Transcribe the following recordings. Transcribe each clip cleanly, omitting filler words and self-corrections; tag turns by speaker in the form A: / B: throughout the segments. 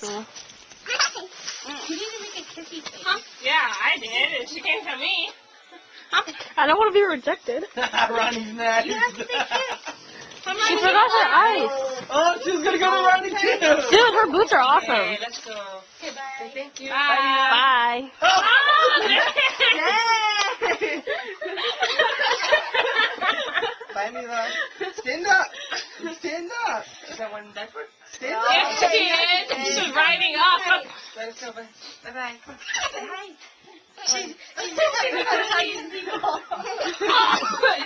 A: Cool.
B: You need to make a kissy face.
C: Huh? Yeah, I did. And she came to me.
A: I don't want to be rejected.
D: Ronnie's mad.
B: You have to say kiss.
A: She forgot her ice.
D: Oh, she's gonna go to Ronnie too.
A: Dude, her boots are awesome.
C: Okay, let's go.
B: Okay, bye.
C: Thank you.
A: Bye.
C: Oh,
D: Bye, Mila. Stand up. Stand up.
C: Is that one diaper?
D: Stand up.
C: Yes, she is. She's riding off.
D: Let's go. Bye.
B: Bye-bye. Hi. She's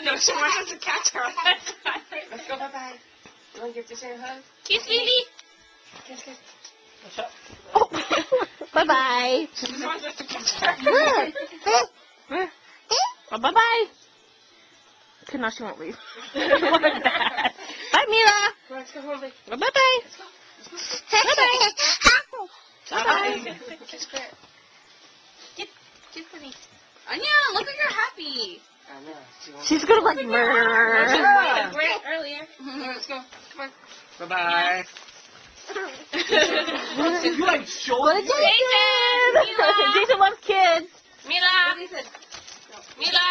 C: No, she wants us to catch her.
D: Let's go. Bye-bye. You want to give this a hug?
C: Kiss Lily.
D: Kiss, kiss.
A: Oh. Bye-bye.
C: She just wants us to catch her.
A: Oh, bye-bye. Okay, now she won't leave. What is that? Bye, Mila.
D: Let's go home.
A: Bye-bye. Bye-bye.
D: Bye.
C: Kiss her.
B: Kiss for me. Anya, look like you're happy.
D: I know.
A: She's gonna like murder.
D: Yeah.
B: Great earlier.
C: Let's go. Come on.
D: Bye-bye. You like short?
A: What is Jason?
C: Mila.
A: Jason loves kids.
C: Mila. Mila.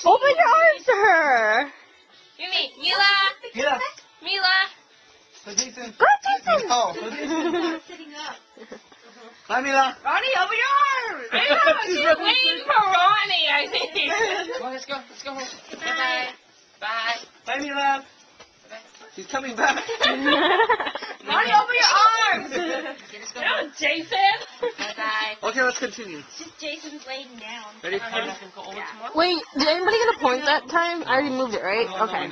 A: Open your arms to her.
C: Yumi. Mila.
D: Get up.
C: Mila.
D: So Jason.
A: Go, Jason.
D: Oh, so Jason.
B: Sitting up.
D: Bye, Mila.
C: Ronnie, open your arms. I know. She's waiting for Ronnie, I think. Come on, let's go. Let's go home.
B: Bye.
C: Bye.
D: Bye, Mila. She's coming back.
C: Ronnie, open your arms. No, Jason.
B: Bye-bye.
D: Okay, let's continue.
B: Just Jason's laying down.
D: Ready?
C: Go over tomorrow.
A: Wait, did anybody get a point that time? I already moved it, right? Okay.